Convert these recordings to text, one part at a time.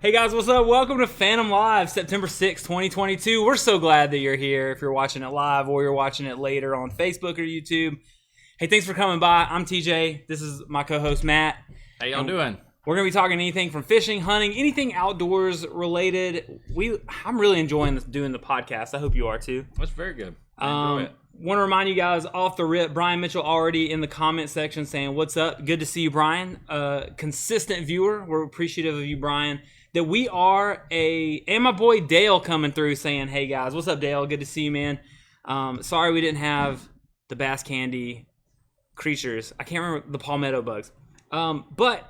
Hey guys, what's up? Welcome to Phantom Live, September 6th, 2022. We're so glad that you're here if you're watching it live or you're watching it later on Facebook or YouTube. Hey, thanks for coming by. I'm TJ. This is my co-host Matt. How y'all doing? We're going to be talking anything from fishing, hunting, anything outdoors related. I'm really enjoying doing the podcast. I hope you are too. That's very good. I enjoy it. Want to remind you guys off the rip, Brian Mitchell already in the comment section saying, what's up? Good to see you, Brian. Consistent viewer. We're appreciative of you, Brian. That we are and my boy Dale coming through saying, hey guys, what's up, Dale? Good to see you, man. Sorry we didn't have the bass candy creatures. I can't remember the palmetto bugs. But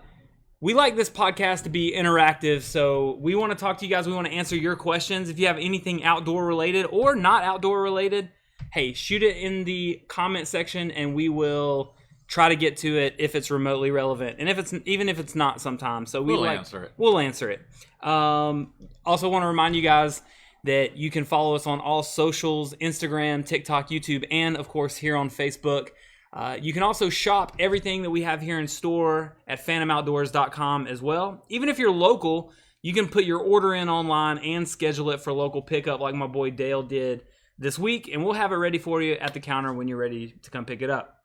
we like this podcast to be interactive, so we want to talk to you guys. We want to answer your questions. If you have anything outdoor related or not outdoor related, hey, shoot it in the comment section and we will try to get to it if it's remotely relevant, and even if it's not sometimes. So we'll answer it. Also want to remind you guys that you can follow us on all socials: Instagram, TikTok, YouTube, and of course here on Facebook. You can also shop everything that we have here in store at phantomoutdoors.com as well. Even if you're local, you can put your order in online and schedule it for local pickup like my boy Dale did this week, and we'll have it ready for you at the counter when you're ready to come pick it up.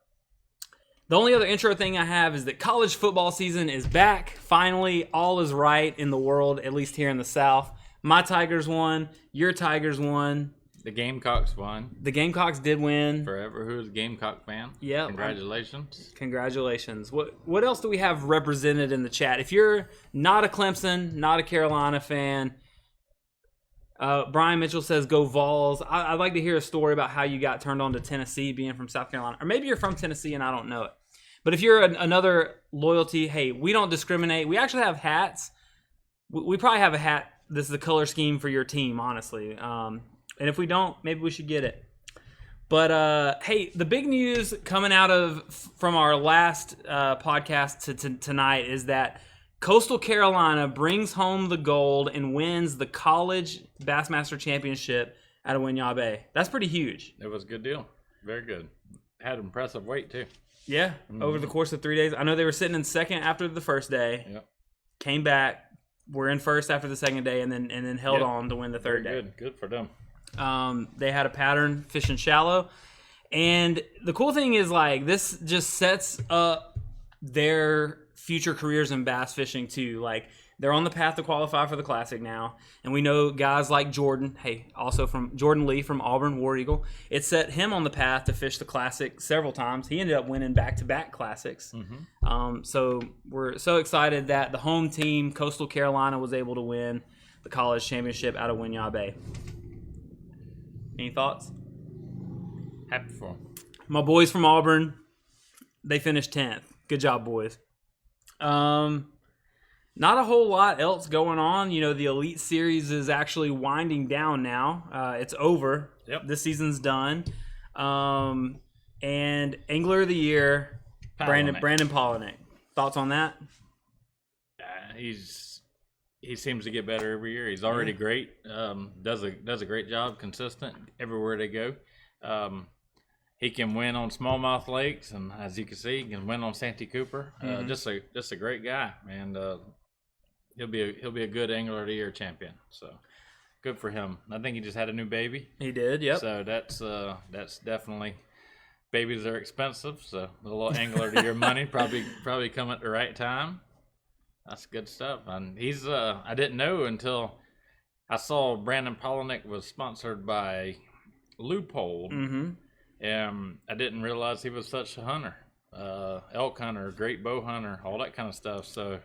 The only other intro thing I have is that college football season is back. Finally, all is right in the world, at least here in the South. My Tigers won. Your Tigers won. The Gamecocks won. The Gamecocks did win. Forever, who's a Gamecock fan? Yeah. Congratulations. Congratulations. What else do we have represented in the chat? If you're not a Clemson, not a Carolina fan, Brian Mitchell says, go Vols. I'd like to hear a story about how you got turned on to Tennessee being from South Carolina. Or maybe you're from Tennessee and I don't know it. But if you're another loyalty, hey, we don't discriminate. We actually have hats. We probably have a hat. This is the color scheme for your team, honestly. And if we don't, maybe we should get it. But, hey, the big news coming out from our last podcast to tonight is that Coastal Carolina brings home the gold and wins the College Bassmaster Championship out of Winyah Bay. That's pretty huge. It was a good deal. Very good. Had impressive weight, too. Yeah, over the course of 3 days. I know they were sitting in second after the first day. Yep. Came back. Were in first after the second day, and then held on to win the third day. Good for them. They had a pattern fishing shallow. And the cool thing is, like, this just sets up their future careers in bass fishing too. Like, they're on the path to qualify for the Classic now, and we know guys like Jordan, also from Jordan Lee from Auburn War Eagle. It set him on the path to fish the Classic several times. He ended up winning back-to-back Classics. So we're so excited that the home team, Coastal Carolina, was able to win the college championship out of Winyah Bay. Any thoughts? Happy for them. My boys from Auburn, they finished 10th. Good job, boys. Not a whole lot else going on. You know, the Elite Series is actually winding down now. It's over. Yep. This season's done. And Angler of the Year, Brandon Palaniuk. Thoughts on that? He seems to get better every year. He's already great. Does a great job, consistent everywhere they go. He can win on smallmouth lakes, and as you can see, he can win on Santee Cooper. Just a great guy, and he'll be a good Angler of the Year champion. So good for him. I think he just had a new baby. He did, yep. So that's definitely, babies are expensive. So a little Angler of the Year money probably come at the right time. That's good stuff. And he's I didn't know until I saw Brandon Palaniuk was sponsored by Loophole. I didn't realize he was such a hunter, elk hunter, great bow hunter, all that kind of stuff. So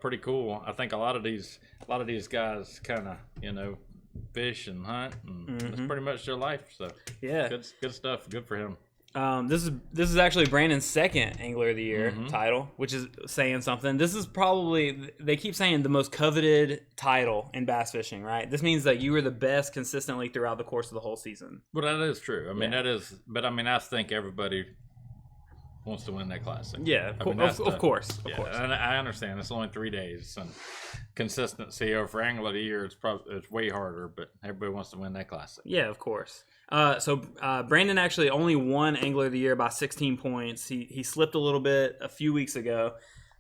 pretty cool. I think a lot of these guys kind of fish and hunt, and that's pretty much their life. So yeah, good stuff. Good for him. This is actually Brandon's second Angler of the Year title, which is saying something. This is probably, they keep saying, the most coveted title in bass fishing, right? This means that you were the best consistently throughout the course of the whole season. Well, that is true. I mean, that is, but I mean, I think everybody wants to win that Classic. Yeah, of course. And I understand it's only 3 days, and consistency over Angler of the Year it's way harder, but everybody wants to win that Classic. Yeah, of course. So Brandon actually only won Angler of the Year by 16 points. He slipped a little bit a few weeks ago.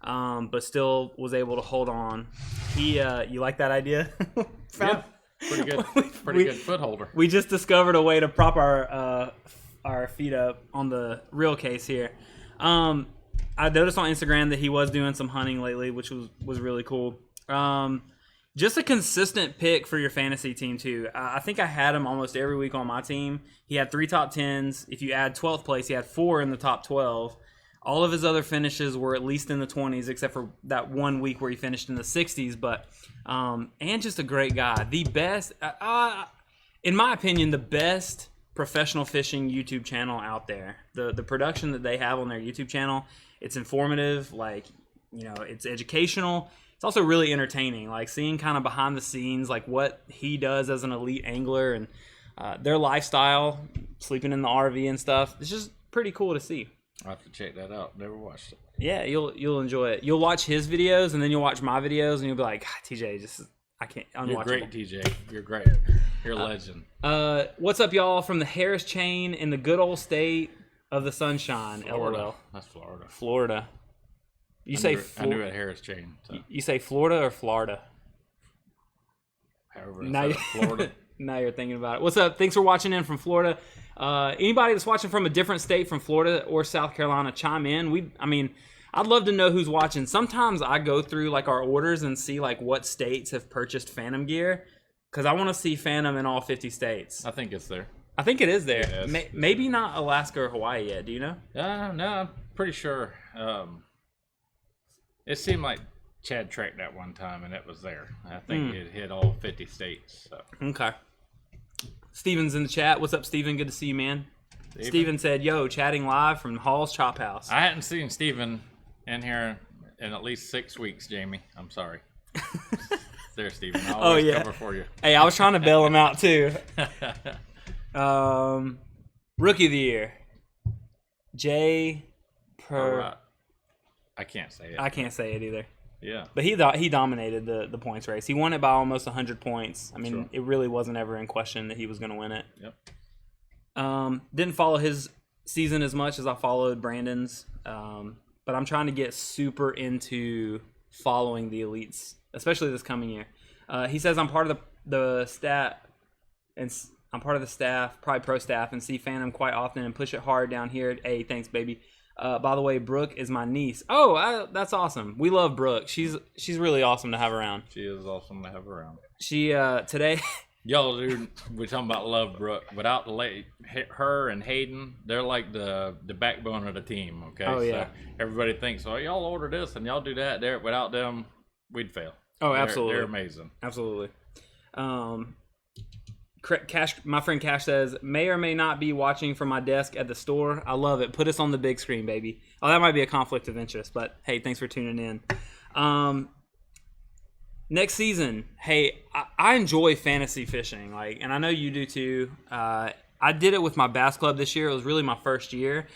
but still was able to hold on. He, you like that idea? Yeah, pretty good. Pretty good footholder. We just discovered a way to prop our feet up on the real case here. I noticed on Instagram that he was doing some hunting lately, which was really cool. Just a consistent pick for your fantasy team too. I think I had him almost every week on my team. He had 3 top 10s. If you add 12th place, he had 4 in the top 12. All of his other finishes were at least in the 20s, except for that one week where he finished in the 60s. But and just a great guy. The best, in my opinion, the best professional fishing YouTube channel out there. The production that they have on their YouTube channel, it's informative. Like, you know, it's educational. It's also really entertaining, like seeing kind of behind the scenes, like what he does as an elite angler and their lifestyle, sleeping in the RV and stuff. It's just pretty cool to see. I'll have to check that out. Never watched it. Yeah, you'll enjoy it. You'll watch his videos and then you'll watch my videos and you'll be like, God, TJ, I can't. Unwatchable. You're great, TJ. You're great. You're a legend. What's up, y'all? From the Harris Chain in the good old state of the sunshine, Florida. LOL. That's Florida. Florida. I knew it Harris Chain. So. You say Florida or Florida? However, Now, Florida. Now you're thinking about it. What's up? Thanks for watching in from Florida. Anybody that's watching from a different state from Florida or South Carolina, chime in. I'd love to know who's watching. Sometimes I go through like our orders and see like what states have purchased Phantom gear because I want to see Phantom in all 50 states. I think it's there. I think it is there. Yes. Maybe not Alaska or Hawaii yet. Do you know? No, I'm pretty sure. It seemed like Chad tracked that one time, and it was there. I think it hit all 50 states. So. Okay. Steven's in the chat. What's up, Steven? Good to see you, man. Steven said, yo, chatting live from Hall's Chop House. I hadn't seen Steven in here in at least 6 weeks, Jamie. I'm sorry. There, Steven. I'll always cover for you. Hey, I was trying to bail him out, too. Rookie of the Year. I can't say it. I can't say it either. Yeah. But he dominated the points race. He won it by almost 100 points. I mean, It really wasn't ever in question that he was going to win it. Yep. Didn't follow his season as much as I followed Brandon's. But I'm trying to get super into following the elites, especially this coming year. He says I'm part of the staff, and I'm part of the staff, probably pro staff, and see Phantom quite often and push it hard down here. Hey, thanks, baby. By the way, Brooke is my niece. Oh, that's awesome. We love Brooke. She's really awesome to have around. She is awesome to have around. She today. Y'all, dude, we're talking about love Brooke. Without her and Hayden, they're like the backbone of the team. Okay. Oh yeah. So everybody thinks, oh, y'all order this and y'all do that. Without them, we'd fail. Oh, absolutely. They're amazing. Absolutely. Cash, my friend Cash says, may or may not be watching from my desk at the store. I love it. Put us on the big screen, baby. Oh, that might be a conflict of interest, but hey, thanks for tuning in. Next season, hey, I enjoy fantasy fishing, and I know you do too. I did it with my bass club this year. It was really my first year.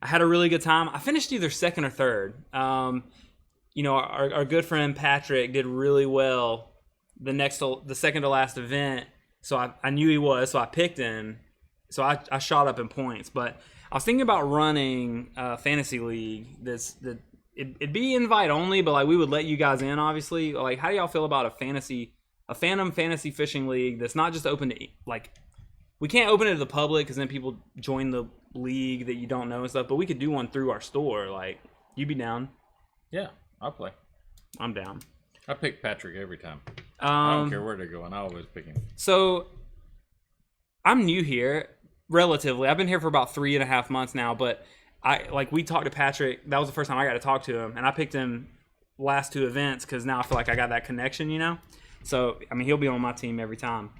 I had a really good time. I finished either second or third. Our good friend Patrick did really well the second to last event. So I knew he was, so I picked him. So I shot up in points. But I was thinking about running a fantasy league. It'd be invite only, but we would let you guys in, obviously. How do y'all feel about a Phantom fantasy fishing league that's not just open to we can't open it to the public because then people join the league that you don't know and stuff. But we could do one through our store. You'd be down? Yeah, I'll play. I'm down. I pick Patrick every time. I don't care where they're going. I always pick him. So, I'm new here, relatively. I've been here for about 3.5 months now, but we talked to Patrick. That was the first time I got to talk to him, and I picked him last 2 events because now I feel like I got that connection, So, he'll be on my team every time.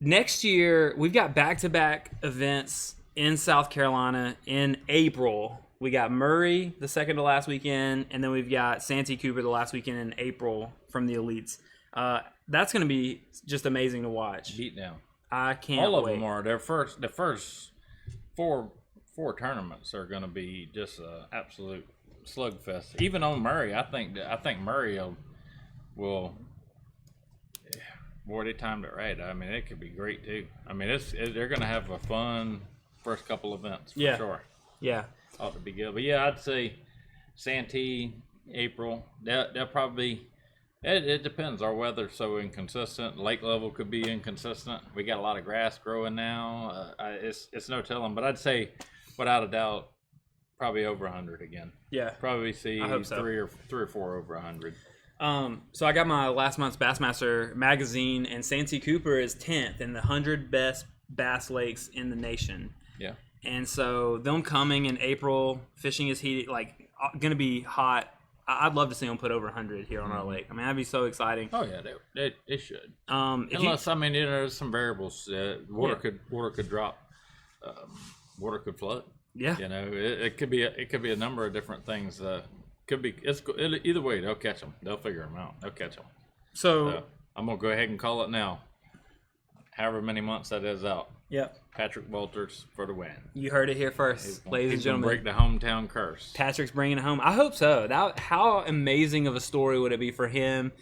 Next year, we've got back-to-back events in South Carolina in April. We got Murray the second to last weekend, and then we've got Santee Cooper the last weekend in April from the elites. That's going to be just amazing to watch. Beat down. I can't All of wait. them are. The first four tournaments are going to be just an absolute slugfest. Even on Murray, I think Murray will. Boy, they timed it right. It could be great too. They're going to have a fun first couple events for sure. Yeah. ought to be good. But yeah, I'd say Santee, April. They'll probably. It depends. Our weather's so inconsistent. Lake level could be inconsistent. We got a lot of grass growing now. It's no telling. But I'd say, without a doubt, probably over 100 again. Yeah. Probably see I hope so. three or four over 100. So I got my last month's Bassmaster magazine, and Santee Cooper is 10th in the 100 best bass lakes in the nation. Yeah. And so them coming in April, fishing is heated, like going to be hot. I'd love to see them put over 100 here on our lake. I mean, that'd be so exciting. Oh yeah, they should. Unless I mean, there's some variables. Water could drop. Water could flood. Yeah. It could be a number of different things. Either way, they'll catch them. They'll figure them out. They'll catch them. So I'm gonna go ahead and call it now. However many months that is out. Yep. Patrick Walters for the win. You heard it here first, ladies and gentlemen. Break the hometown curse. Patrick's bringing it home. I hope so. How amazing of a story would it be for him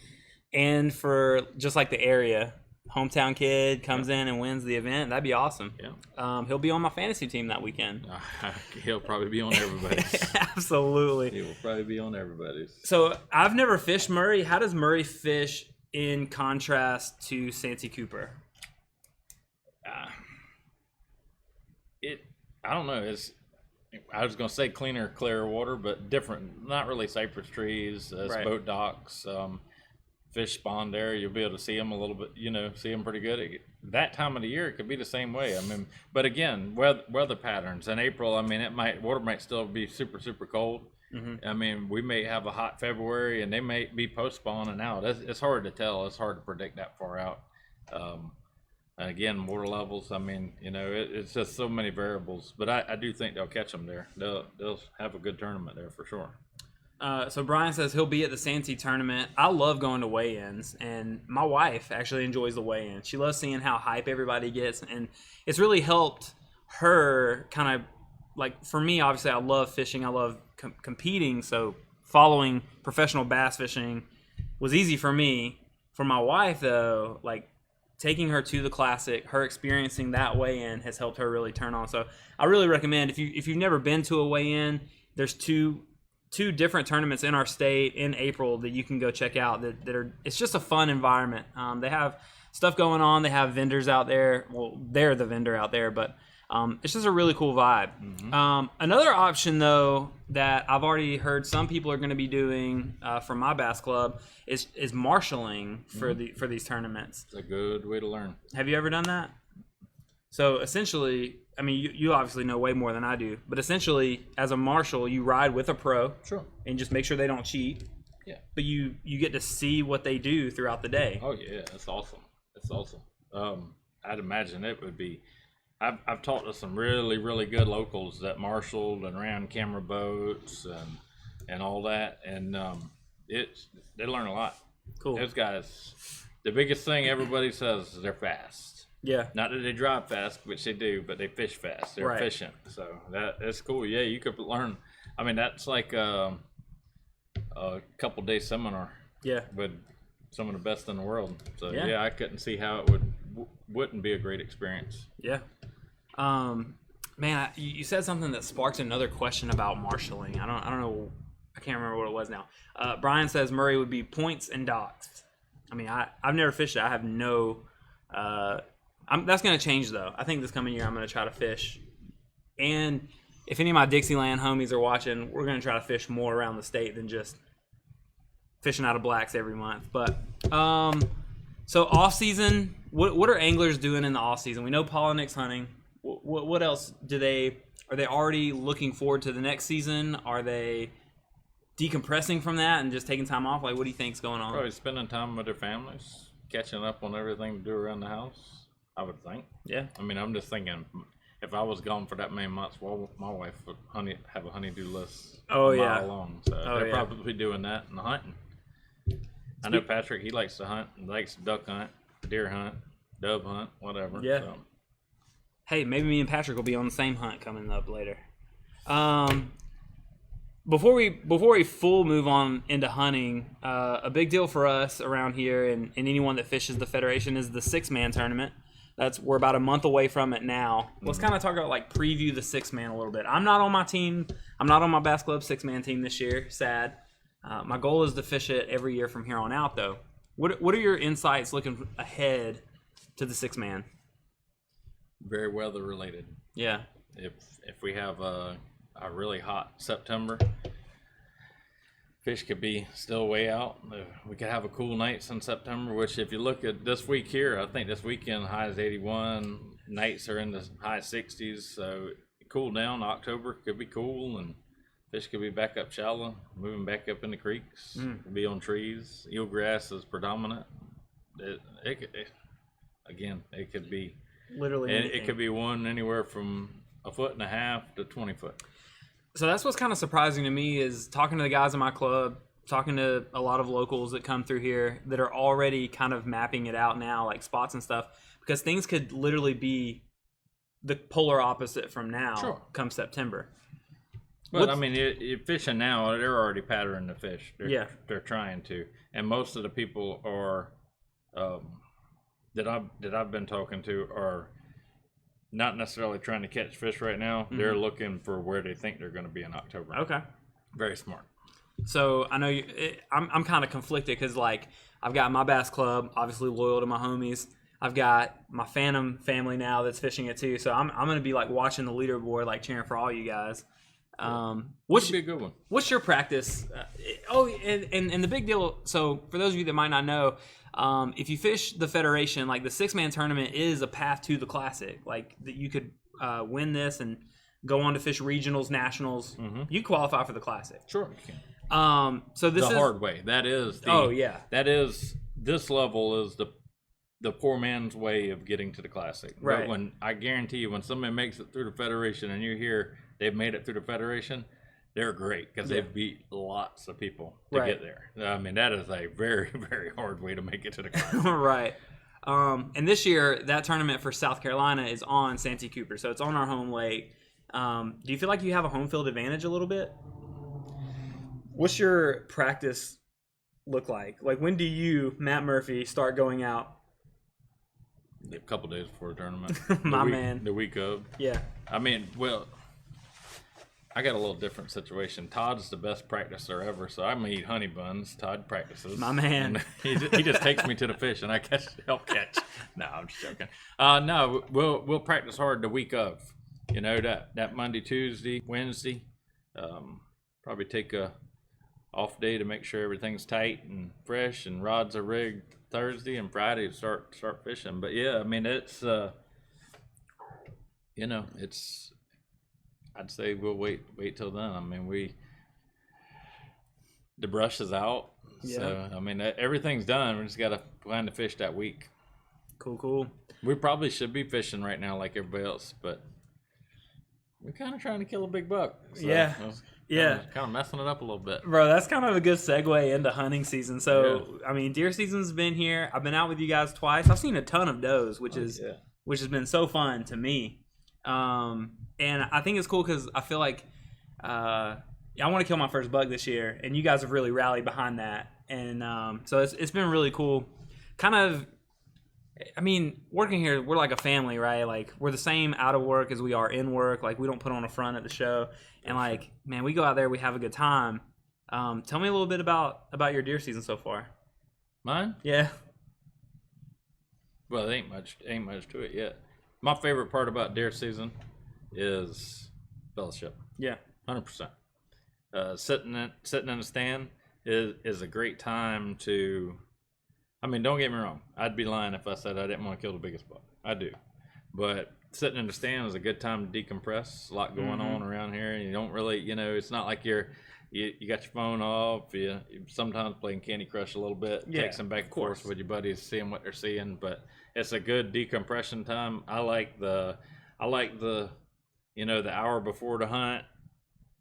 and for just like the area? Hometown kid comes in and wins the event. That'd be awesome. Yeah. He'll be on my fantasy team that weekend. He'll probably be on everybody's. Absolutely. He will probably be on everybody's. So I've never fished Murray. How does Murray fish in contrast to Santee Cooper? I don't know. I was gonna say cleaner, clearer water, but different. Not really cypress trees, Right. boat docks, fish spawn there. You'll be able to see them a little bit. See them pretty good. That time of the year, it could be the same way. I mean, but again, weather patterns. In April, I mean, water might still be super super cold. Mm-hmm. I mean, we may have a hot February, and they may be post spawning out. It's hard to tell. It's hard to predict that far out. And again, water levels. I mean, it's just so many variables. But I do think they'll catch them there. They'll have a good tournament there for sure. So Brian says he'll be at the Santee tournament. I love going to weigh-ins, and my wife actually enjoys the weigh-in. She loves seeing how hype everybody gets, and it's really helped her kind of, like, for me, obviously, I love fishing. I love competing, so following professional bass fishing was easy for me. For my wife, though, like, taking her to the Classic, her experiencing that weigh-in has helped her really turn on. So I really recommend, if you've never been to a weigh-in, there's two different tournaments in our state in April that you can go check out that are, it's just a fun environment. They have stuff going on. They have vendors out there. Well, they're the vendor out there, but it's just a really cool vibe. Mm-hmm. Another option, though, that I've already heard some people are going to be doing from my bass club is marshalling for these tournaments. It's a good way to learn. Have you ever done that? So essentially, I mean, you obviously know way more than I do, but essentially, as a marshal, you ride with a pro, sure, and just make sure they don't cheat. Yeah. But you get to see what they do throughout the day. Oh yeah, that's awesome. That's awesome. I'd imagine it would be. I've talked to some really, really good locals that marshaled and ran camera boats and all that, and they learn a lot. Cool. Those guys, the biggest thing everybody says is they're fast. Yeah. Not that they drive fast, which they do, but they fish fast. They're efficient. So that's cool. Yeah, you could learn. I mean, that's like a couple-day seminar. Yeah. With some of the best in the world. So yeah, I couldn't see how it wouldn't be a great experience. Yeah. Man, you said something that sparked another question about marshalling. I don't know. I can't remember what it was now. Brian says Murray would be points and docks. I mean, I've never fished it. I have no. That's going to change, though. I think this coming year I'm going to try to fish. And if any of my Dixieland homies are watching, we're going to try to fish more around the state than just fishing out of blacks every month. But so off season, what are anglers doing in the off season? We know Paul and Nick's hunting. What else are they already looking forward to the next season? Are they decompressing from that and just taking time off? Like, what do you think's going on? Probably spending time with their families, catching up on everything to do around the house, I would think. Yeah. I mean, I'm just thinking, if I was gone for that many months, well, my wife would have a honey-do list a mile long. So they're probably doing that and hunting. I know Patrick, he likes to hunt. He likes to duck hunt, deer hunt, dove hunt, whatever. Yeah. So. Hey, maybe me and Patrick will be on the same hunt coming up later. Before we full move on into hunting, a big deal for us around here and anyone that fishes the Federation is the 6-man tournament. we're about a month away from it now. Let's kind of talk about like preview the 6-man a little bit. I'm not on my team. I'm not on my Bass Club 6-man team this year. Sad. My goal is to fish it every year from here on out, though. What are your insights looking ahead to the 6-man? Very weather related. Yeah. If we have a really hot September, fish could be still way out. We could have a cool nights in September, which if you look at this week here, I think this weekend high is 81, nights are in the high 60s, so cool down. October could be cool, and fish could be back up shallow, moving back up in the creeks, could be on trees. Eelgrass is predominant. It could be Literally it could be one anywhere from 1.5 feet to 20 foot. So that's what's kind of surprising to me is talking to the guys in my club, talking to a lot of locals that come through here that are already kind of mapping it out now, like spots and stuff, because things could literally be the polar opposite from now come September. But I mean, you're fishing now, they're already patterning the fish. They're trying to. And most of the people are that I've been talking to are not necessarily trying to catch fish right now. They're looking for where they think they're going to be in October. Okay. Very smart. So I know I'm kind of conflicted because like I've got my Bass Club, obviously loyal to my homies. I've got my Phantom family now that's fishing it too. So I'm going to be like watching the leaderboard, like cheering for all you guys. What's be a good one? What's your practice? And the big deal. So for those of you that might not know, if you fish the Federation, like the 6-man tournament is a path to the Classic. Like that you could win this and go on to fish regionals, nationals. You qualify for the Classic. Sure, you can. So this is the hard way. That is this level is the poor man's way of getting to the Classic. Right. But when I guarantee you, when somebody makes it through the Federation and you hear they've made it through the Federation, they're great because they've beat lots of people to get there. I mean, that is a very, very hard way to make it to the Classic. Right. And this year, that tournament for South Carolina is on Santee Cooper, so it's on our home lake. Do you feel like you have a home field advantage a little bit? What's your practice look like? Like, when do you, Matt Murphy, start going out? A couple days before the tournament. Man. The week of. Yeah. I mean, well, I got a little different situation. Todd's the best practicer ever, so I'm gonna eat honey buns. Todd practices. My man. He just takes me to the fish, and I help catch. No, I'm just joking. No, we'll practice hard the week of. You know, that Monday, Tuesday, Wednesday. Probably take a off day to make sure everything's tight and fresh, and rods are rigged Thursday, and Friday start fishing. But yeah, I mean it's it's. I'd say we'll wait till then. I mean, the brush is out, so I mean everything's done. We just got to plan to fish that week. Cool. We probably should be fishing right now like everybody else, but we're kind of trying to kill a big buck. So kind of messing it up a little bit. Bro, that's kind of a good segue into hunting season. So I mean, deer season's been here. I've been out with you guys twice. I've seen a ton of does, which has been so fun to me. And I think it's cool because I feel like I want to kill my first buck this year, and you guys have really rallied behind that. And so it's been really cool. Kind of, I mean, working here, we're like a family, right? Like, we're the same out of work as we are in work. Like, we don't put on a front at the show. And, like, man, we go out there, we have a good time. Tell me a little bit about your deer season so far. Mine? Yeah. Well, there ain't much to it yet. My favorite part about deer season is fellowship. Yeah. 100%. Sitting in a stand is a great time to. I mean, don't get me wrong. I'd be lying if I said I didn't want to kill the biggest buck. I do, but sitting in the stand is a good time to decompress. A lot going on around here, and you don't really, it's not like you got your phone off. You sometimes playing Candy Crush a little bit, texting back and forth with your buddies, seeing what they're seeing. But it's a good decompression time. I like the the hour before the hunt,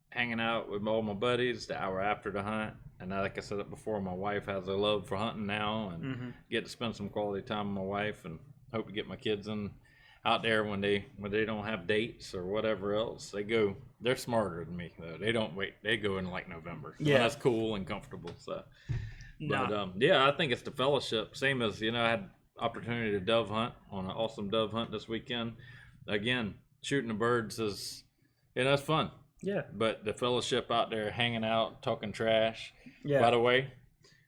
hanging out with all my buddies, the hour after the hunt. And like I said it before, my wife has a love for hunting now, and get to spend some quality time with my wife, and hope to get my kids out there when they don't have dates or whatever else. They're smarter than me though. They don't wait. They go in like November. Yeah, that's cool and comfortable. So, but I think it's the fellowship. Same as I had opportunity to dove hunt on an awesome dove hunt this weekend. Again, shooting the birds is, it's fun. Yeah. But the fellowship out there, hanging out, talking trash. Yeah. By the way,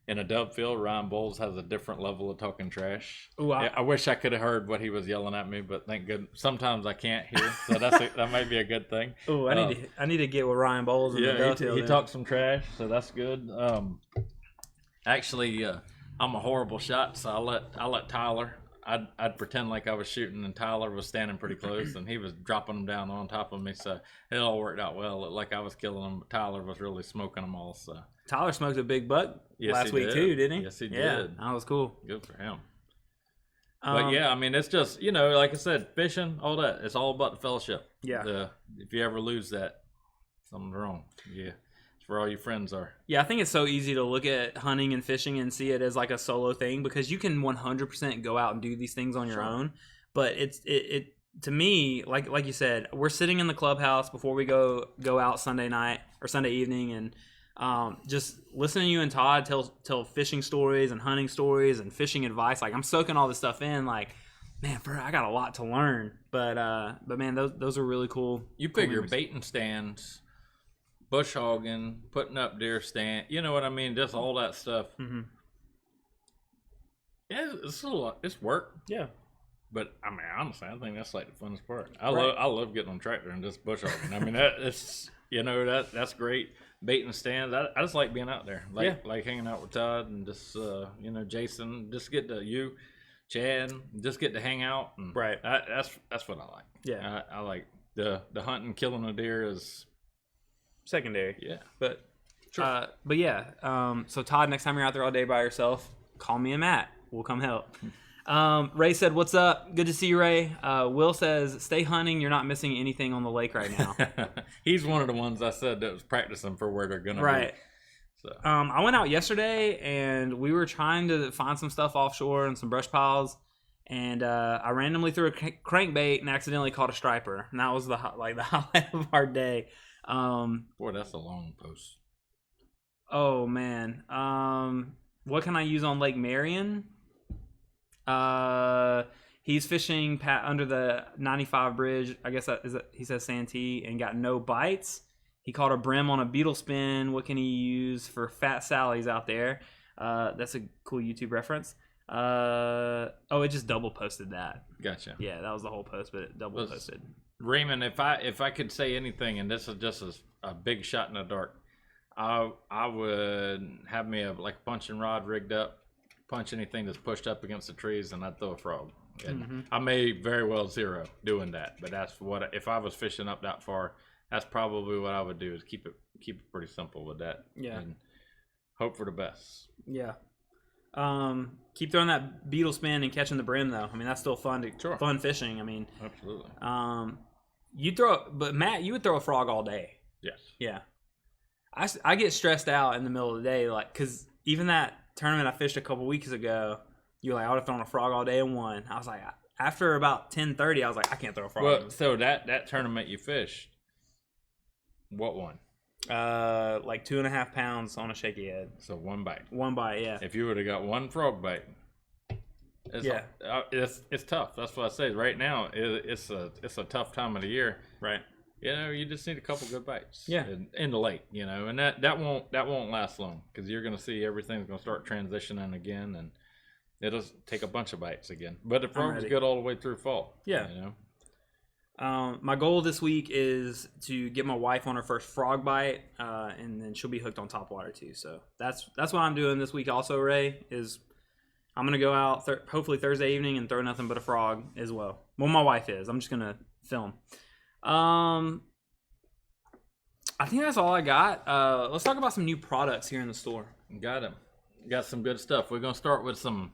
in a dove field, Ryan Bowles has a different level of talking trash. Ooh, I wish I could have heard what he was yelling at me, but thank goodness. Sometimes I can't hear, so that might be a good thing. Oh, I need to get with Ryan Bowles. In the dove field, he talks some trash, so that's good. Actually, I'm a horrible shot, so I let Tyler. I'd pretend like I was shooting, and Tyler was standing pretty close, and he was dropping them down on top of me. So it all worked out well. It looked like I was killing them, but Tyler was really smoking them all. So Tyler smoked a big buck last week too, didn't he? Yes, he yeah, did. That was cool. Good for him. But yeah, I mean, it's just, like I said, fishing, all that. It's all about the fellowship. Yeah. If you ever lose that, something's wrong. Yeah. Where all your friends are. Yeah, I think it's so easy to look at hunting and fishing and see it as like a solo thing, because you can 100% go out and do these things on your own. But it to me, like you said, we're sitting in the clubhouse before we go out Sunday night or Sunday evening, and just listening to you and Todd tell fishing stories and hunting stories and fishing advice. Like, I'm soaking all this stuff in. Like, man, I got a lot to learn. But man, those are really cool. You figure baiting stands, bush hogging, putting up deer stand, you know what I mean? Just all that stuff. Mm-hmm. Yeah, it's a lot. It's work. Yeah. But I mean, honestly, I think that's like the funnest part. I love getting on tractor and just bush hogging. I mean, that's great. Baiting stands. I just like being out there, like hanging out with Todd and just Jason. Just get to Chad, just get to hang out. And right. That's what I like. Yeah. I like the hunting, killing a deer is secondary. Yeah. But yeah. So Todd, next time you're out there all day by yourself, call me and Matt. We'll come help. Ray said, "What's up? Good to see you, Ray." Will says, "Stay hunting. You're not missing anything on the lake right now." He's one of the ones I said that was practicing for where they're gonna be. So I went out yesterday and we were trying to find some stuff offshore and some brush piles, and I randomly threw a crankbait and accidentally caught a striper, and that was the highlight of our day. Boy, that's a long post. Oh man. What can I use on Lake Marion? He's fishing under the 95 bridge. I guess he says Santee, and got no bites. He caught a brim on a beetle spin. What can he use for Fat Sally's out there? That's a cool YouTube reference. It just double posted that. Gotcha. Yeah, that was the whole post, but it double posted. Raymond, if I could say anything, and this is just a big shot in the dark, I would have me a punching rod rigged up, punch anything that's pushed up against the trees, and I'd throw a frog. And I may very well zero doing that, but that's what, if I was fishing up that far, that's probably what I would do, is keep it pretty simple with that. Yeah. And hope for the best. Yeah. Keep throwing that beetle spin and catching the brim though. I mean, that's still fun fun fishing. I mean, absolutely. But Matt, you would throw a frog all day. Yes. Yeah. I get stressed out in the middle of the day, because even that tournament I fished a couple weeks ago, you're like, I would have thrown a frog all day and won. I was like, after about 10:30, I was like, I can't throw a frog. Well, so that tournament you fished, what one? 2.5 pounds on a shaky head. So one bite. One bite, yeah. If you would have got one frog bite, it's tough. That's what I say. Right now, it's a tough time of the year. Right. You just need a couple good bites. Yeah. In the lake, and that won't last long, because you're going to see everything's going to start transitioning again, and it'll take a bunch of bites again. But the frog's good all the way through fall. Yeah. My goal this week is to get my wife on her first frog bite, and then she'll be hooked on topwater too. So that's what I'm doing this week. Also, Ray, is I'm gonna go out hopefully Thursday evening and throw nothing but a frog as well. Well, my wife is. I'm just gonna film. I think that's all I got. Let's talk about some new products here in the store. Got them. Got some good stuff. We're gonna start with some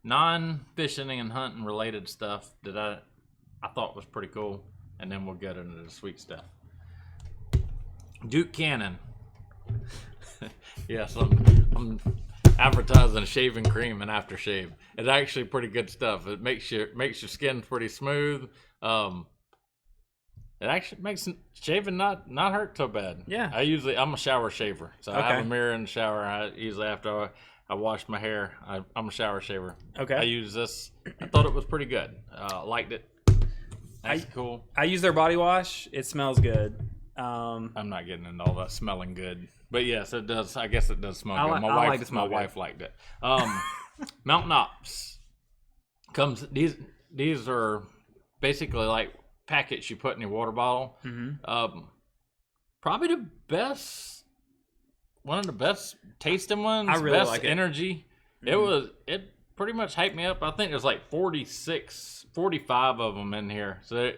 non-fishing and hunting related stuff that I thought was pretty cool, and then we'll get into the sweet stuff. Duke Cannon. Yes, I'm advertising shaving cream and aftershave. It's actually pretty good stuff. It makes your skin pretty smooth. It actually makes shaving not hurt so bad. Yeah. I'm a shower shaver, so I have a mirror in the shower. I usually, after I wash my hair. I'm a shower shaver. Okay. I use this. I thought it was pretty good. Liked it. That's cool. I use their body wash. It smells good. I'm not getting into all that smelling good, but yes, it does. I guess it does smell good. I like to smell good. Wife liked it. Mountain Ops comes. These are basically like packets you put in your water bottle. Mm-hmm. Probably the best, one of the best tasting ones. I really best like it. energy. It pretty much hyped me up. I think there's like 45 of them in here. So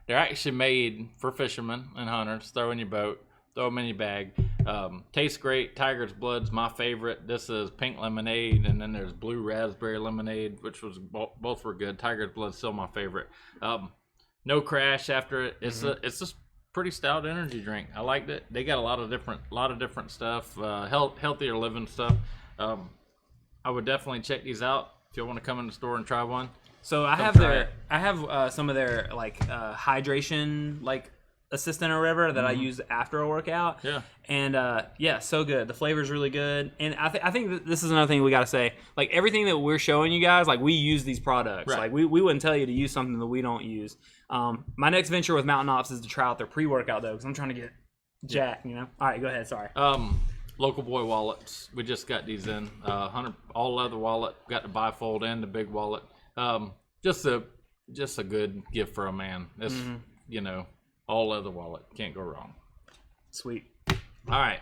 they're actually made for fishermen and hunters. Throw in your boat, throw them in your bag. Tastes great. Tiger's Blood's my favorite. This is pink lemonade, and then there's blue raspberry lemonade, which was both were good. Tiger's Blood's still my favorite. No crash after it. It's a pretty stout energy drink. I liked it. They got a lot of different stuff, healthier living stuff. I would definitely check these out if you want to come in the store and try one. So I have some of their like hydration like assistant or whatever that I use after a workout. Yeah. And so good. The flavor's really good. And I think that this is another thing we got to say. Like everything that we're showing you guys, like we use these products. Right. Like we wouldn't tell you to use something that we don't use. My next venture with Mountain Ops is to try out their pre-workout though, because I'm trying to get jacked. You know. All right, go ahead. Sorry. Local Boy wallets. We just got these in. 100 all leather wallet. Got the bifold and the big wallet. Just a good gift for a man. It's all leather wallet. Can't go wrong. Sweet. All right.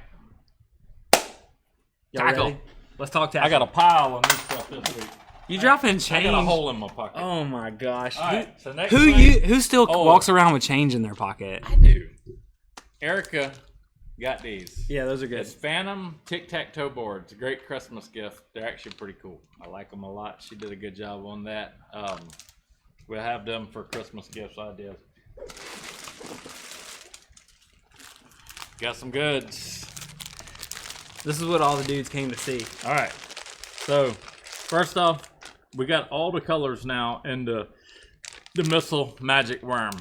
Y'all Tackle. ready? Let's talk tackle. I got a pile of new stuff this week. You dropping change? I got a hole in my pocket. Oh my gosh. All right. So next Who still walks around with change in their pocket? I do. Erica got these. Yeah, those are good. It's Phantom tic-tac-toe boards. A great Christmas gift. They're actually pretty cool. I like them a lot. She did a good job on that. We'll have them for Christmas gifts ideas. Got some goods. This is what all the dudes came to see. All right. So, first off, we got all the colors now in the Missile Magic Worm.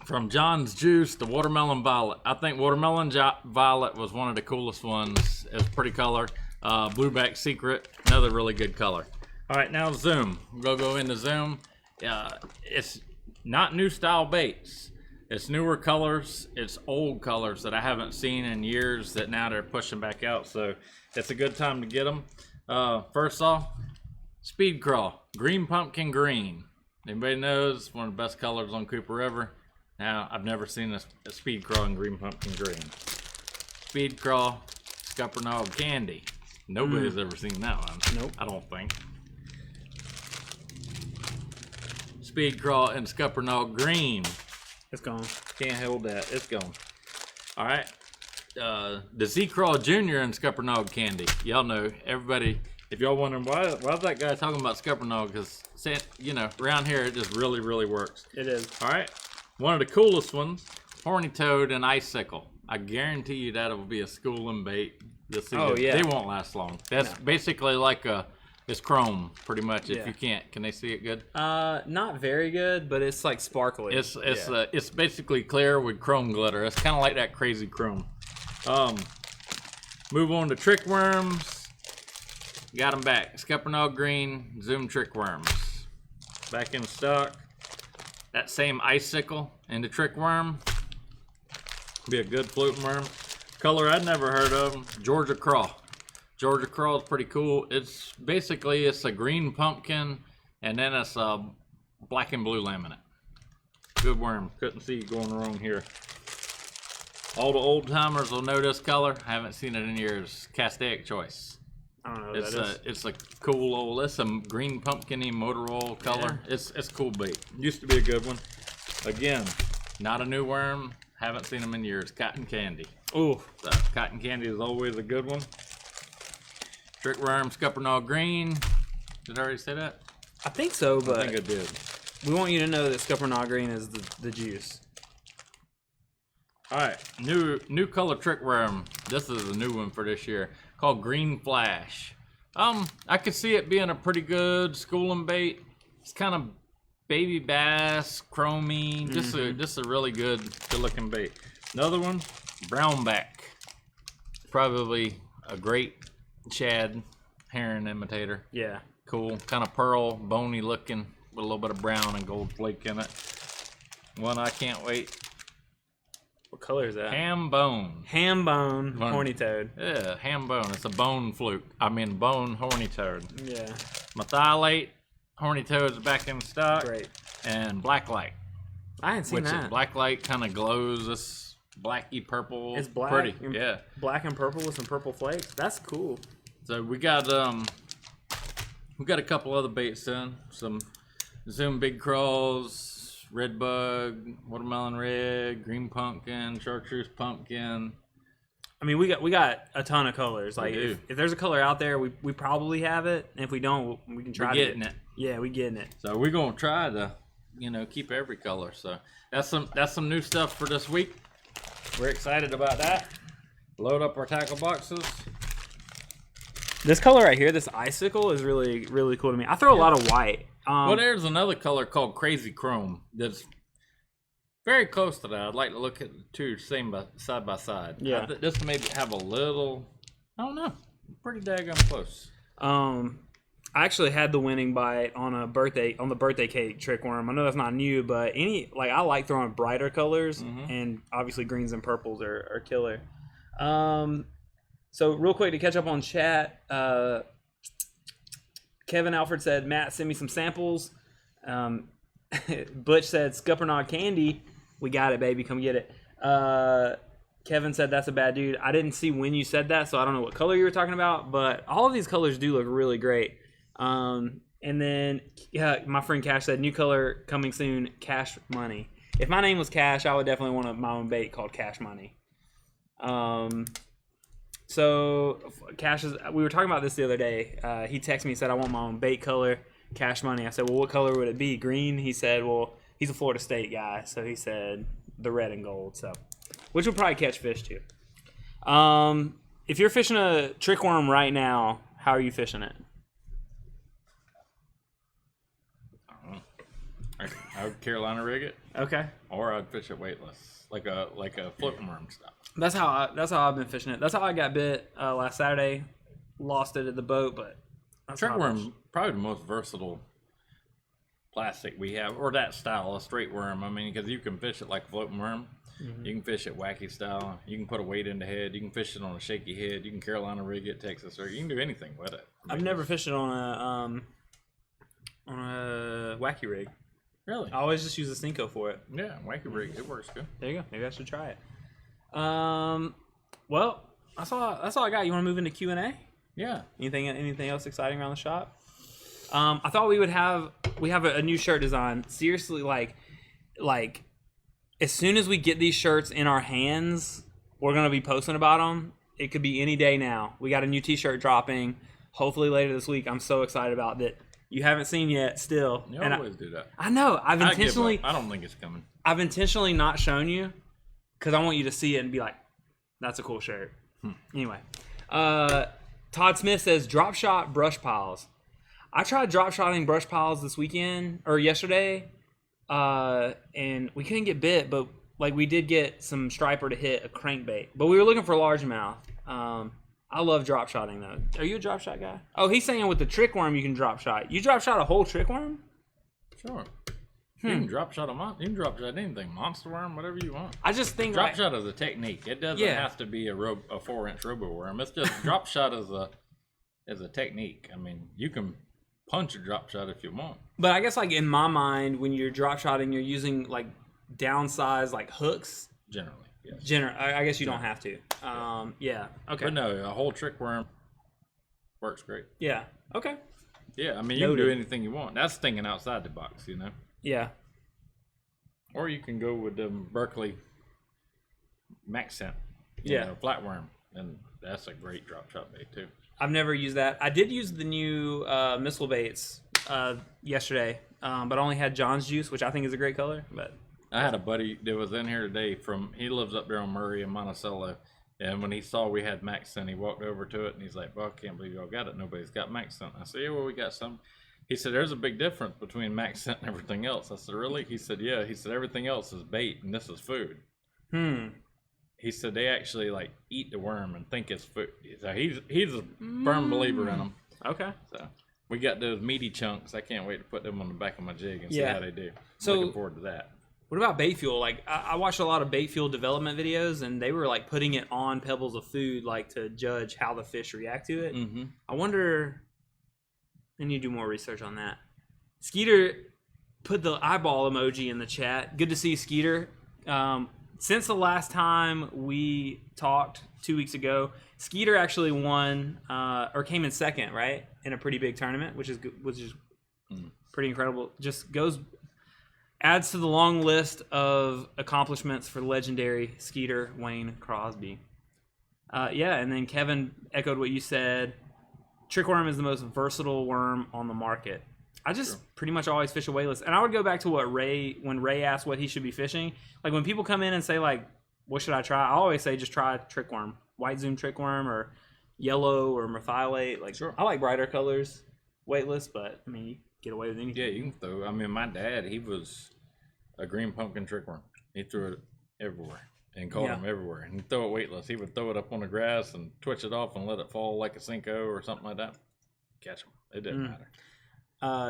From John's Juice to Watermelon Violet. I think Watermelon Violet was one of the coolest ones. It's pretty color. Blueback Secret, another really good color. All right, now Zoom. We'll go into Zoom. It's not new style baits. It's newer colors. It's old colors that I haven't seen in years that now they're pushing back out. So it's a good time to get them. First off, Speed Crawl, Green Pumpkin Green. Anybody knows one of the best colors on Cooper River. Now, I've never seen a Speed Crawl in Green Pumpkin Green. Speed Crawl, Scuppernong Candy. Nobody's ever seen that one. Nope. I don't think. Speed Crawl and Scuppernong Green. It's gone. Can't hold that. It's gone. All right. The Z-Crawl Jr. and Scuppernong Candy. Y'all know, everybody, if y'all wondering why is that guy talking about Scuppernong? Because, around here it just really, really works. It is. All right. One of the coolest ones, Horny Toad and Icicle. I guarantee you that'll be a schooling bait this season. Oh, yeah. They won't last long. That's basically like it's chrome, pretty much. If you can't, can they see it good? Not very good, but it's like sparkly. It's basically clear with chrome glitter. It's kind of like that crazy chrome. Move on to trick worms. Got them back. Scuppernong Green, Zoom trick worms. Back in stock. That same icicle and the trick worm. Be a good floating worm. Color I'd never heard of, Georgia Crawl. Georgia Crawl is pretty cool. It's basically a green pumpkin and then it's a black and blue laminate. Good worm. Couldn't see you going wrong here. All the old timers will know this color. I haven't seen it in years. Castaic Choice. I don't know what that is. It's a cool old, it's a green pumpkin-y motor oil color. Yeah. It's cool bait. Used to be a good one. Again, not a new worm. Haven't seen them in years. Cotton Candy. Ooh. So, Cotton Candy is always a good one. Trick worm, Scuppernong Green. Did I already say that? I think so, but I think I did. We want you to know that Scuppernong Green is the juice. All right, new color trick worm. This is a new one for this year, called Green Flash. I could see it being a pretty good schooling bait. It's kind of baby bass, chromey, just a really good looking bait. Another one, Brownback. Probably a great shad heron imitator. Yeah. Cool, kind of pearl, bony looking, with a little bit of brown and gold flake in it. One I can't wait. What color is that? Ham bone. Ham bone horny toad. Yeah, ham bone. It's a bone fluke. Bone horny toad. Yeah. Methylate horny toads back in stock. Great. And blacklight. I hadn't seen that. Blacklight kind of glows this blacky purple. It's black. Pretty. Yeah. Black and purple with some purple flakes. That's cool. So we got a couple other baits in. Some Zoom Big Crawls, Red Bug, Watermelon Red, Green Pumpkin, Chartreuse Pumpkin. I mean, we got a ton of colors. Like, do. if there's a color out there, we probably have it. And if we don't, we can try We're getting it. Yeah, we getting it. So we're gonna try to, keep every color. So that's some new stuff for this week. We're excited about that. Load up our tackle boxes. This color right here, this icicle, is really, really cool to me. I throw a lot of white. Well, there's another color called Crazy Chrome that's very close to that. I'd like to look at the two side by side. Yeah. This maybe have a little, I don't know, pretty daggone close. I actually had the winning bite on the birthday cake trick worm. I know that's not new, but I like throwing brighter colors, and obviously greens and purples are killer. So real quick to catch up on chat, Kevin Alfred said, Matt, send me some samples. Butch said, Scuppernong candy. We got it, baby. Come get it. Kevin said, that's a bad dude. I didn't see when you said that, so I don't know what color you were talking about, but all of these colors do look really great. And then, my friend Cash said, new color coming soon, Cash Money. If my name was Cash, I would definitely want my own bait called Cash Money. So Cash we were talking about this the other day. He texted me and said, I want my own bait color, Cash Money. I said, well, what color would it be? Green? He said, well, he's a Florida State guy, so he said the red and gold. So, which will probably catch fish too. If you're fishing a trick worm right now, how are you fishing it? I would Carolina rig it. Okay. Or I'd fish it weightless, like a floating worm style. That's how I've been fishing it. That's how I got bit last Saturday. Lost it at the boat, but trick worm probably the most versatile plastic we have, or that style, a straight worm. I mean, because you can fish it like a floating worm. Mm-hmm. You can fish it wacky style. You can put a weight in the head. You can fish it on a shaky head. You can Carolina rig it, Texas rig. You can do anything with it. I've never fished it on a wacky rig. Really? I always just use a Senko for it. Yeah, wacky rig. It works good. There you go. Maybe I should try it. Well, that's all I got. You want to move into Q&A? Yeah. Anything else exciting around the shop? I thought we have a new shirt design. Seriously, like as soon as we get these shirts in our hands, we're gonna be posting about them. It could be any day now. We got a new T-shirt dropping, hopefully later this week. I'm so excited about that. You haven't seen yet, still. You always do that. I know. I don't think it's coming. I've intentionally not shown you because I want you to see it and be like, "That's a cool shirt." Anyway, Todd Smith says drop shot brush piles. I tried drop shotting brush piles yesterday, and we couldn't get bit, but like we did get some striper to hit a crankbait. But we were looking for largemouth. I love drop shotting though. Are you a drop shot guy? Oh, he's saying with the trick worm you can drop shot. You drop shot a whole trick worm? Sure. You can drop shot you can drop shot anything, monster worm, whatever you want. I just think drop shot is a technique. It doesn't have to be a 4-inch robo worm. It's just drop shot is a technique. I mean, you can punch a drop shot if you want. But I guess like in my mind, when you're drop shotting, you're using like downsized like hooks. Generally. Yes. I guess you don't have to. Yeah. Okay. But no, a whole trick worm works great. Yeah. Okay. Yeah, I mean, you can do anything you want. That's thinking outside the box, you know? Yeah. Or you can go with the Berkeley Max Scent. Flatworm. And that's a great drop shot bait, too. I've never used that. I did use the new missile baits yesterday, but only had John's Juice, which I think is a great color. But I had a buddy that was in here today he lives up there on Murray in Monticello, and when he saw we had Max Scent, he walked over to it and he's like, "Well, I can't believe y'all got it. Nobody's got Max Scent." I said, "Yeah, well, we got some." He said, "There's a big difference between Max Scent and everything else." I said, "Really?" He said, "Yeah." He said, "Everything else is bait and this is food." he said they actually like eat the worm and think it's food. So he's a firm believer in them. Okay. So we got those meaty chunks. I can't wait to put them on the back of my jig and see Yeah. how they do. So- Looking forward to that. What about bait fuel? Like I watched a lot of bait fuel development videos, and they were like putting it on pebbles of food, like to judge how the fish react to it. Mm-hmm. I wonder. I need to do more research on that. Skeeter put the eyeball emoji in the chat. Good to see you, Skeeter. Since the last time we talked 2 weeks ago, Skeeter actually won or came in second, right, in a pretty big tournament, which is pretty incredible. Just adds to the long list of accomplishments for legendary Skeeter Wayne Crosby. Yeah, and then Kevin echoed what you said. Trickworm is the most versatile worm on the market. I just pretty much always fish a weightless. And I would go back to when Ray asked what he should be fishing. Like when people come in and say like, what should I try? I always say just try trickworm. White zoom trickworm or yellow or methylate. Like I like brighter colors, weightless, but I mean you get away with anything. Yeah, you can throw. I mean, my dad, he was a green pumpkin trickworm. He threw it everywhere and caught them everywhere. And he'd throw it weightless. He would throw it up on the grass and twitch it off and let it fall like a Cinco or something like that. Catch them. It didn't matter.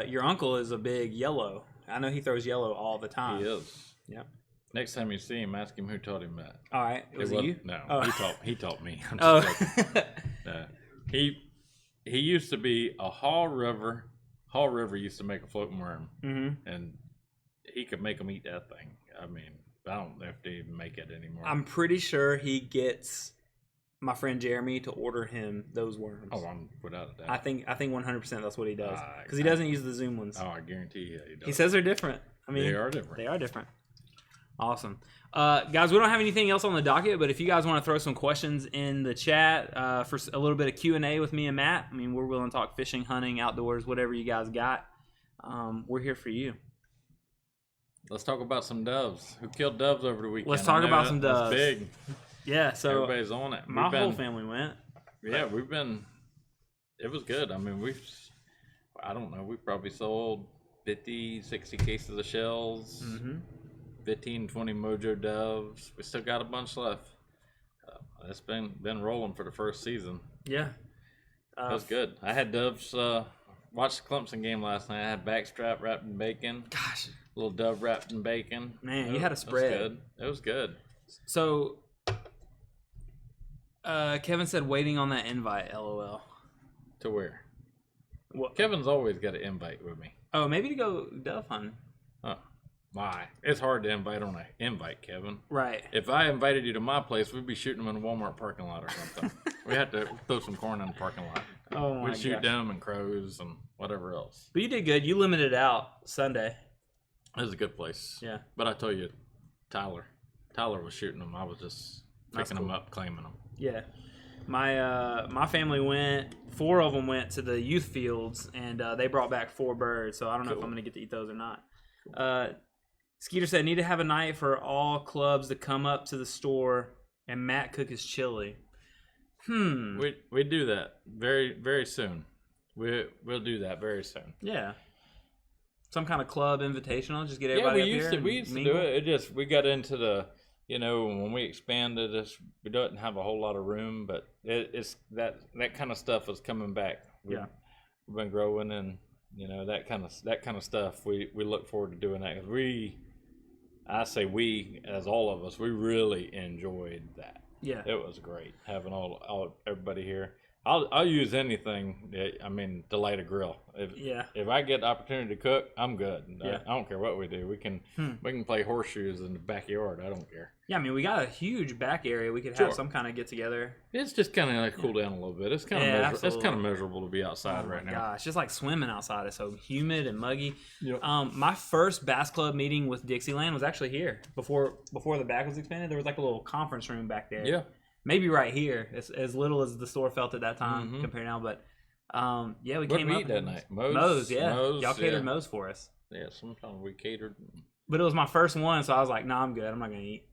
Your uncle is a big yellow. I know he throws yellow all the time. He is. Yep. Next time you see him, ask him who taught him that. All right. Was it you? No, Oh. he taught me. I'm Oh. just joking. He used to be a Haw River. Haw River used to make a floating worm, and he could make them eat that thing. I mean, I don't know if they even make it anymore. I'm pretty sure he gets my friend Jeremy to order him those worms. Oh, I'm without a doubt. I think 100% that's what he does Ah, because he doesn't use the Zoom ones. Oh, I guarantee you he does. He says they're different. I mean, they are different. They are different. Awesome. Guys, we don't have anything else on the docket, but if you guys want to throw some questions in the chat for a little bit of Q&A with me and Matt, I mean, we're willing to talk fishing, hunting, outdoors, whatever you guys got. We're here for you. Let's talk about some doves. Who killed doves over the weekend? Let's talk about some that's doves. big. Yeah, so Everybody's on it. my whole family went. Yeah, it was good. I mean, I don't know, we probably sold 50, 60 cases of shells, 15, 20 Mojo doves. We still got a bunch left. It's been rolling for the first season. Yeah. That was good. I had doves, watched the Clemson game last night. I had backstrap wrapped in bacon. Gosh. Little dove wrapped in bacon. Man, you had a spread. It was good. So, Kevin said waiting on that invite, LOL. To where? What? Kevin's always got an invite with me. Oh, maybe to go dove hunting. Oh, why? It's hard to invite on an invite, Kevin. Right. If I invited you to my place, we'd be shooting them in a Walmart parking lot or something. We had to throw some corn in the parking lot. Oh my We'd shoot gosh. them and crows and whatever else. But you did good. You limited out Sunday. It was a good place. Yeah. But I tell you, Tyler was shooting them. I was just picking them up, claiming them. Yeah. My family went. 4 of them went to the youth fields, and they brought back 4 birds. So I don't know if I'm going to get to eat those or not. Skeeter said, need to have a night for all clubs to come up to the store and Matt cook his chili. We do that very, very soon. We'll do that very soon. Yeah. Some kind of club invitational. Just get everybody Yeah, up we here. used to do it. We got into the, when we expanded this, we didn't have a whole lot of room, but it's that kind of stuff is coming back. We've been growing, and that kind of stuff. We look forward to doing that because I say we, as all of us, we really enjoyed that. Yeah. It was great having everybody here. I'll use anything. To light a grill. If I get the opportunity to cook, I'm good. Yeah. I don't care what we do. We can play horseshoes in the backyard. I don't care. Yeah, I mean, we got a huge back area. We could have some kind of get together. It's just kind of like cool down a little bit. It's kind of it's kind of miserable to be outside right now. Gosh, just like swimming outside. It's so humid and muggy. Yep. My first Bass Club meeting with Dixieland was actually here before the back was expanded. There was like a little conference room back there. Yeah. Maybe right here, as little as the store felt at that time compared now. But we What came did we up eat that night? Moe's, y'all catered Moe's for us. Yeah, sometimes we catered. But it was my first one, so I was like, "Nah, I'm good. I'm not gonna eat."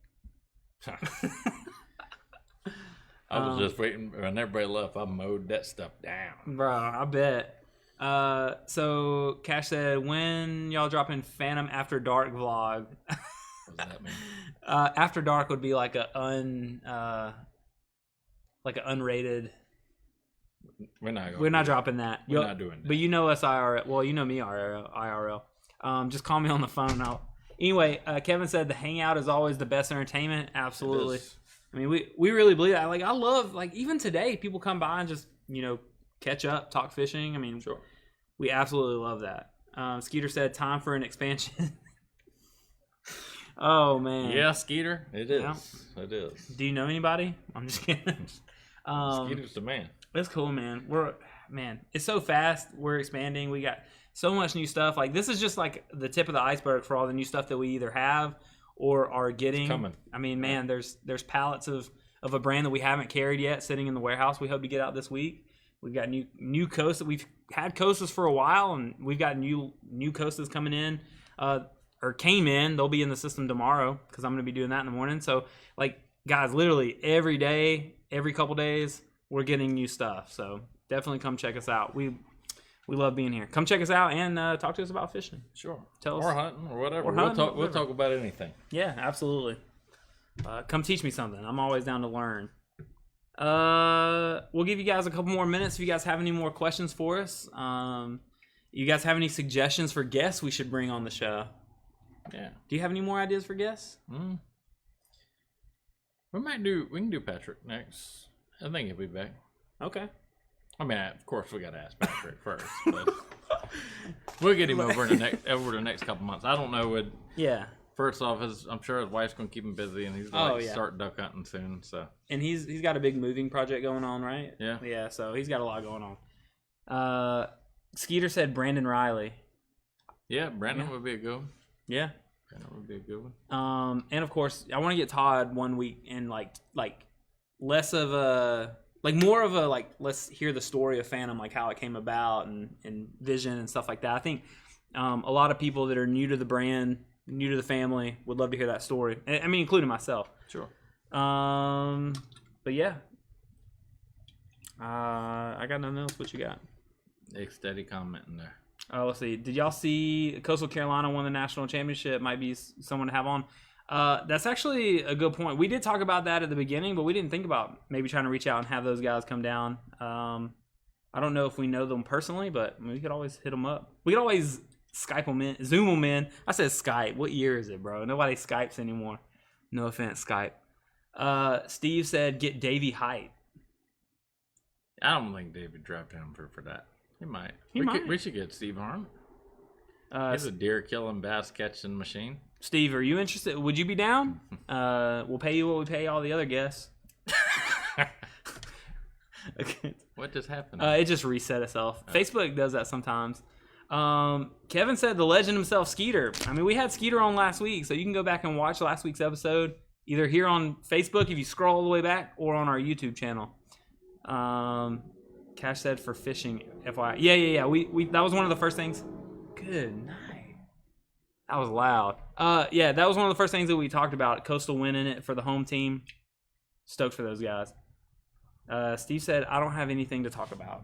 I was just waiting when everybody left. I mowed that stuff down. Bro, I bet. So Cash said, when y'all dropping Phantom After Dark vlog? What does that mean? After Dark would be like an unrated. We're not dropping that. We're not doing that. But you know us IRL. Well, you know me IRL. Just call me on the phone. Anyway, Kevin said the hangout is always the best entertainment. Absolutely. I mean, we really believe that. Like, I love, like, even today, people come by and just, catch up, talk fishing. I mean, Sure. We absolutely love that. Skeeter said, time for an expansion. Oh, man. Yeah, Skeeter. It is. Yeah. It is. Do you know anybody? I'm just kidding. Skeeter's the man. It's cool, man. It's so fast. We're expanding. We got so much new stuff. Like, this is just like the tip of the iceberg for all the new stuff that we either have or are getting. It's coming. I mean, man, there's pallets of a brand that we haven't carried yet sitting in the warehouse. We hope to get out this week. We've got new coasts that we've had coasters for a while, and we've got new coasters coming in. Or came in. They'll be in the system tomorrow because I'm going to be doing that in the morning. So, like, guys, literally every day, every couple days, we're getting new stuff. So definitely come check us out. We love being here. Come check us out and talk to us about fishing. Sure. Tell us, or hunting or whatever. Or We'll talk about anything. Yeah, absolutely. Come teach me something. I'm always down to learn. We'll give you guys a couple more minutes if you guys have any more questions for us. You guys have any suggestions for guests we should bring on the show? Yeah. Do you have any more ideas for guests? We can do Patrick next. I think he'll be back. Okay. I mean, of course, we got to ask Patrick first. But we'll get him over the next couple months. I don't know. Yeah. First off, I'm sure his wife's going to keep him busy, and he's going to start duck hunting soon. So. And he's got a big moving project going on, right? Yeah. Yeah. So he's got a lot going on. Skeeter said Brandon Riley. Yeah, Brandon would be a good one. Yeah. That would be a good one. And of course, I want to get Todd one week and like less of a more of a let's hear the story of Phantom, like how it came about and vision and stuff like that. I think a lot of people that are new to the brand, new to the family, would love to hear that story. I mean, including myself. Sure. But yeah, I got nothing else. What you got? A steady comment in there. Let's see. Did y'all see Coastal Carolina won the national championship? Might be someone to have on. That's actually a good point. We did talk about that at the beginning, but we didn't think about maybe trying to reach out and have those guys come down. I don't know if we know them personally, but we could always hit them up. We could always Skype them in, Zoom them in. I said Skype. What year is it, bro? Nobody Skypes anymore. No offense, Skype. Steve said get Davey Height. I don't think David dropped him for that. He might. We should get Steve Harm. He's a deer killing, bass catching machine. Steve, are you interested? Would you be down? We'll pay you what we pay all the other guests. Okay. What just happened? It just reset itself. Facebook does that sometimes. Kevin said the legend himself, Skeeter. I mean, we had Skeeter on last week, so you can go back and watch last week's episode either here on Facebook if you scroll all the way back, or on our YouTube channel. Cash said for fishing, FYI. Yeah. We that was one of the first things. Good night. That was loud. Yeah, that was one of the first things that we talked about. Coastal winning it for the home team. Stoked for those guys. Steve said, I don't have anything to talk about.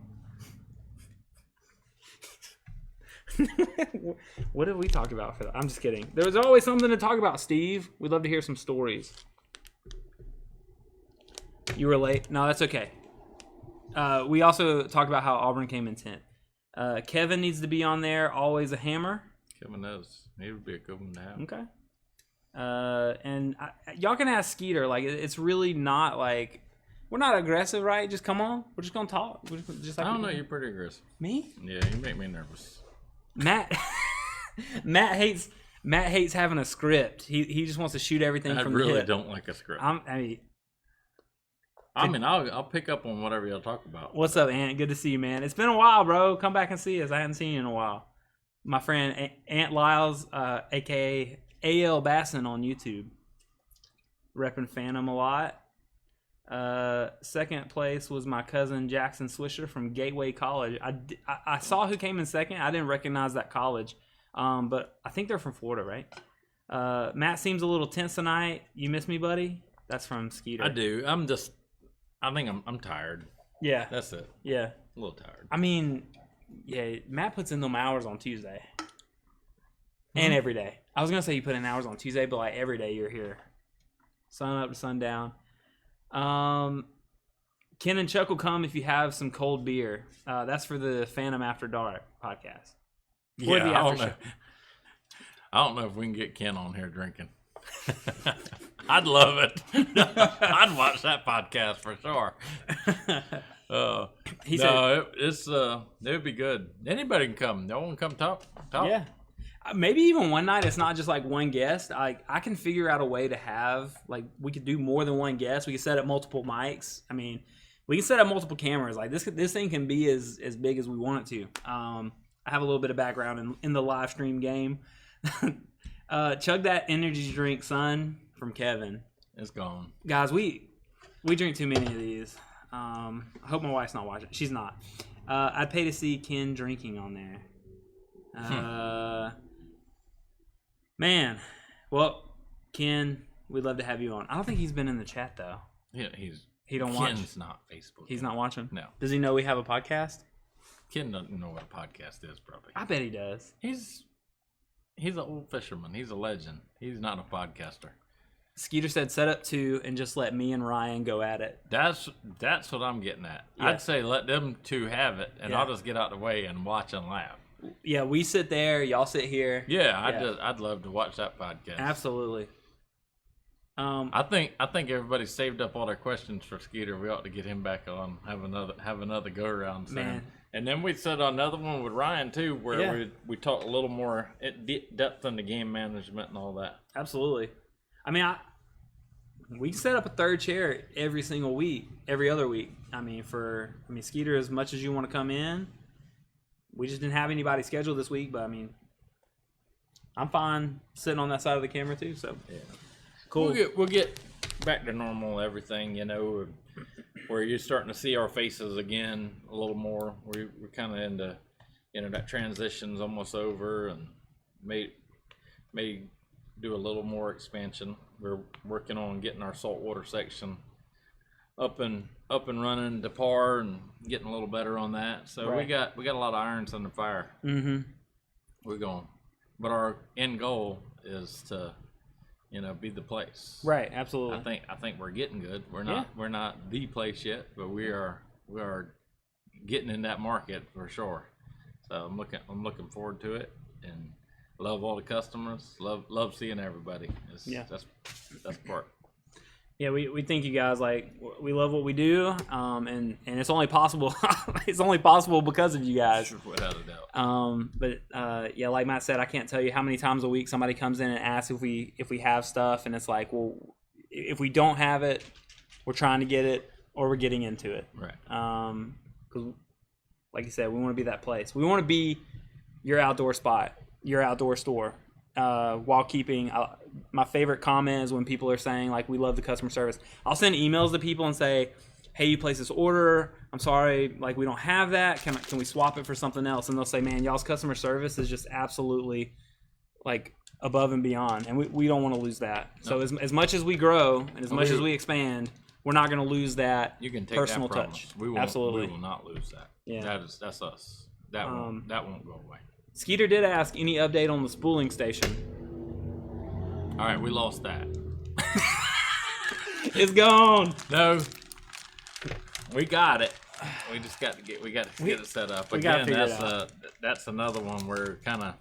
What have we talked about for that? I'm just kidding. There's always something to talk about, Steve. We'd love to hear some stories. You were late? No, that's okay. We also talked about how Auburn came in 10th. Kevin needs to be on there. Always a hammer. Kevin knows. He would be a good one to have. Okay. And y'all can ask Skeeter. Like, it's really not like, we're not aggressive, right? Just come on. We're just gonna talk. Just like I don't know. You're pretty aggressive. Me? Yeah, you make me nervous. Matt hates having a script. He just wants to shoot everything from the hip. I really don't like a script. I mean, I'll pick up on whatever y'all talk about. What's up, Ant? Good to see you, man. It's been a while, bro. Come back and see us. I hadn't seen you in a while. My friend Ant Lyles, aka A.L. Basson on YouTube, repping Phantom a lot. Second place was my cousin Jackson Swisher from Gateway College. I saw who came in second. I didn't recognize that college, but I think they're from Florida, right? Matt seems a little tense tonight. You miss me, buddy? That's from Skeeter. I do. I think I'm tired. Yeah. That's it. Yeah. A little tired. I mean, yeah, Matt puts in them hours on Tuesday. And every day. I was gonna say you put in hours on Tuesday, but like every day you're here, sun up to sundown. Ken and Chuck will come if you have some cold beer. That's for the Phantom After Dark podcast. Or Yeah, the I don't after know. show. I don't know if we can get Ken on here drinking. I'd love it. I'd watch that podcast for sure. He it would be good. Anybody can come. No one come talk. Yeah. Maybe even one night it's not just like one guest. I can figure out a way to have like we could do more than one guest. We could set up multiple mics. I mean, we can set up multiple cameras. Like this thing can be as big as we want it to. I have a little bit of background in the live stream game. Chug that energy drink, son, from Kevin. It's gone. Guys, we drink too many of these. I hope my wife's not watching. She's not. I'd pay to see Ken drinking on there. Man, well, Ken, we'd love to have you on. I don't think he's been in the chat though. Yeah, He don't watch. Ken's not Facebook. He's not watching. No. Does he know we have a podcast? Ken doesn't know what a podcast is, probably. I bet he does. He's an old fisherman. He's a legend. He's not a podcaster. Skeeter said set up 2 and just let me and Ryan go at it. That's what I'm getting at. Yeah. I'd say let them two have it, and Yeah. I'll just get out the way and watch and laugh. Yeah, we sit there, y'all sit here. Yeah, I'd love to watch that podcast. Absolutely. I think everybody saved up all their questions for Skeeter. We ought to get him back on, have another go around soon. Man. And then we set on another one with Ryan too, where Yeah. we talk a little more depth into game management and all that. Absolutely. I mean, we set up a third chair every single week, every other week. I mean, Skeeter, as much as you want to come in, we just didn't have anybody scheduled this week. But I mean, I'm fine sitting on that side of the camera too. So Yeah. cool. We'll get back to normal. Everything, where you're starting to see our faces again a little more. We're kind of into, that transition's almost over, and may do a little more expansion. We're working on getting our saltwater section up and running to par and getting a little better on that. So Right. we got a lot of irons in the fire. Mm-hmm. We're going, but our end goal is to, be the place. Right. Absolutely. I think we're getting good. We're not the place yet, but we are getting in that market for sure. So I'm looking forward to it, and love all the customers. Love seeing everybody. That's part. Yeah, we think you guys we love what we do, and it's only possible. It's only possible because of you guys. Without a doubt. But like Matt said, I can't tell you how many times a week somebody comes in and asks if we have stuff, and it's like, well, if we don't have it, we're trying to get it or we're getting into it. Right. Because, like you said, we want to be that place. We want to be your outdoor spot, your outdoor store, while keeping. My favorite comment is when people are saying like, we love the customer service. I'll send emails to people and say, hey, you placed this order. I'm sorry, like we don't have that. Can we swap it for something else? And they'll say, man, y'all's customer service is just absolutely like above and beyond, and we don't want to lose that. So as much as we grow and as much as we expand, we're not going to lose that. You can take personal that touch. We will, Absolutely, we will not lose that. Yeah, that's us. That won't go away. Skeeter did ask any update on the spooling station. All right, we lost that. It's gone. No, we got it. We just got to get it set up. We gotta Again, figure it out. That's another one where kind of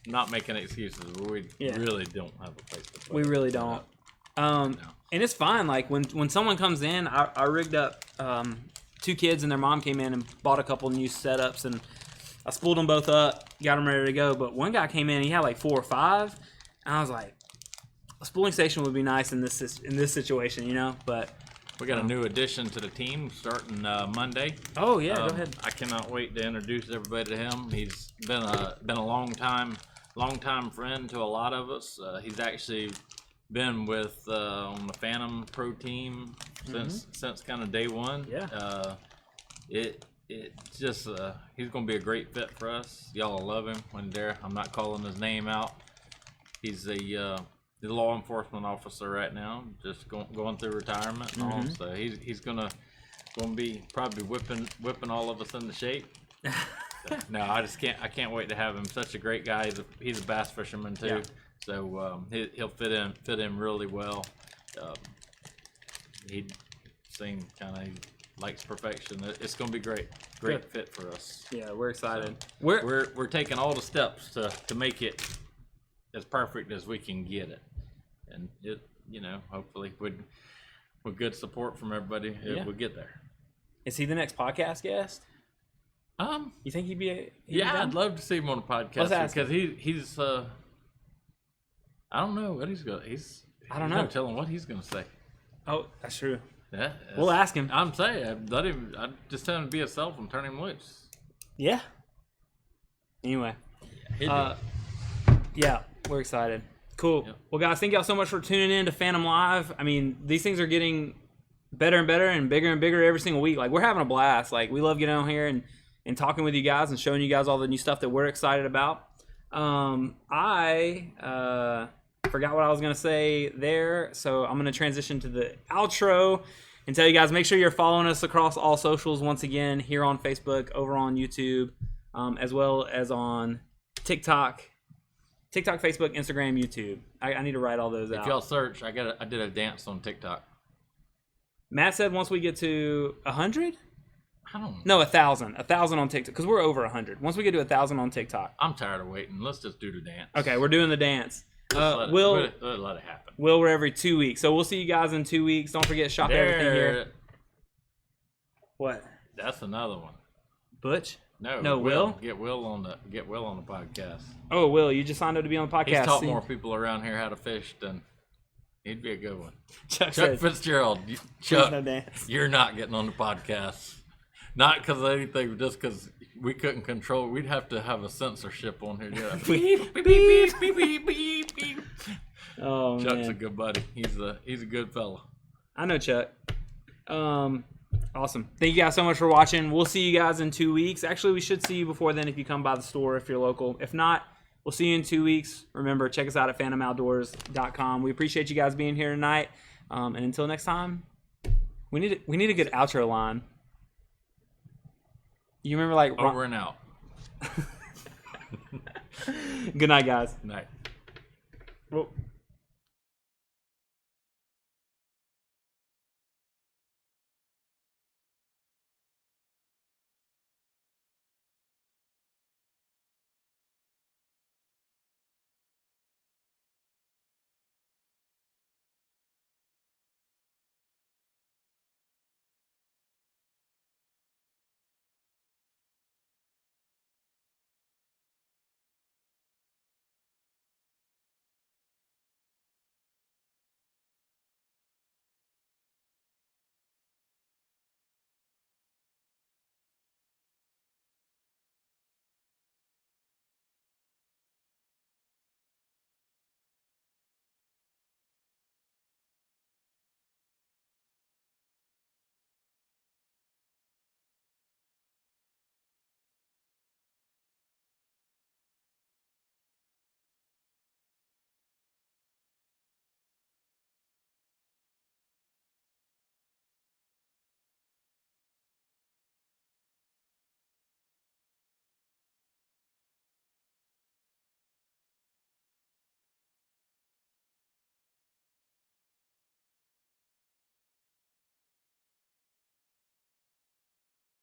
not making excuses. We really don't have a place to put We it. really don't. And it's fine. Like when someone comes in, I rigged up 2 kids and their mom came in and bought a couple new setups, and I spooled them both up, got them ready to go. But one guy came in, he had like 4 or 5, and I was like, a spooling station would be nice in this situation, But we got a new addition to the team starting Monday. oh yeah, go ahead. I cannot wait to introduce everybody to him. He's been a long time friend to a lot of us. He's actually been with on the Phantom Pro team since kind of day one. Yeah. It just he's gonna be a great fit for us. Y'all will love him when there. I'm not calling his name out. He's a law enforcement officer right now, just going through retirement and all. So he's gonna be probably whipping all of us into shape. No, I can't wait to have him. Such a great guy. He's a bass fisherman too. Yeah. So he'll fit in really well. He seemed he likes perfection. It's going to be great Good. fit for us. Yeah, we're excited. We're taking all the steps to make it as perfect as we can get it, and it hopefully with good support from everybody, we'll get there. Is he the next podcast guest? You think he'd be? I'd love to see him on the podcast because he's I don't know what he's going. I don't know. Tell him what he's going to say. Oh, that's true. Yeah, we'll ask him. I'm saying, let him. I just tell him to be himself and turn him loose. Yeah. Anyway. Yeah, we're excited. Cool. Yep. Well, guys, thank y'all so much for tuning in to Phantom Live. I mean, these things are getting better and better and bigger every single week. Like, we're having a blast. Like, we love getting on here and talking with you guys and showing you guys all the new stuff that we're excited about. I forgot what I was going to say there, so I'm going to transition to the outro and tell you guys, make sure you're following us across all socials once again, here on Facebook, over on YouTube, as well as on TikTok, Facebook, Instagram, YouTube. I need to write all those out. If y'all search, I did a dance on TikTok. Matt said once we get to 100? I don't know. No, 1,000. 1,000 on TikTok, because we're over 100. Once we get to 1,000 on TikTok. I'm tired of waiting. Let's just do the dance. Okay, we're doing the dance. We'll let it happen. We're every 2 weeks. So we'll see you guys in 2 weeks. Don't forget, shop everything here. What? That's another one. Butch? No, Will. Get Will on the podcast. Oh, Will, you just signed up to be on the podcast. He's taught more people around here how to fish than he'd be a good one. Chuck Fitzgerald. Chuck, no dance. You're not getting on the podcast. Not because of anything, just because we couldn't control. We'd have to have a censorship on here. Beep, beep, beep, beep, beep, beep, beep. Oh, Chuck's man. a good buddy. He's a good fella. I know Chuck. Awesome. Thank you guys so much for watching. We'll see you guys in 2 weeks. Actually, we should see you before then if you come by the store, if you're local. If not, we'll see you in 2 weeks. Remember, check us out at phantomoutdoors.com. We appreciate you guys being here tonight. And until next time, we need a good outro line. You remember, like, over and out. Good night, guys. Night. Well,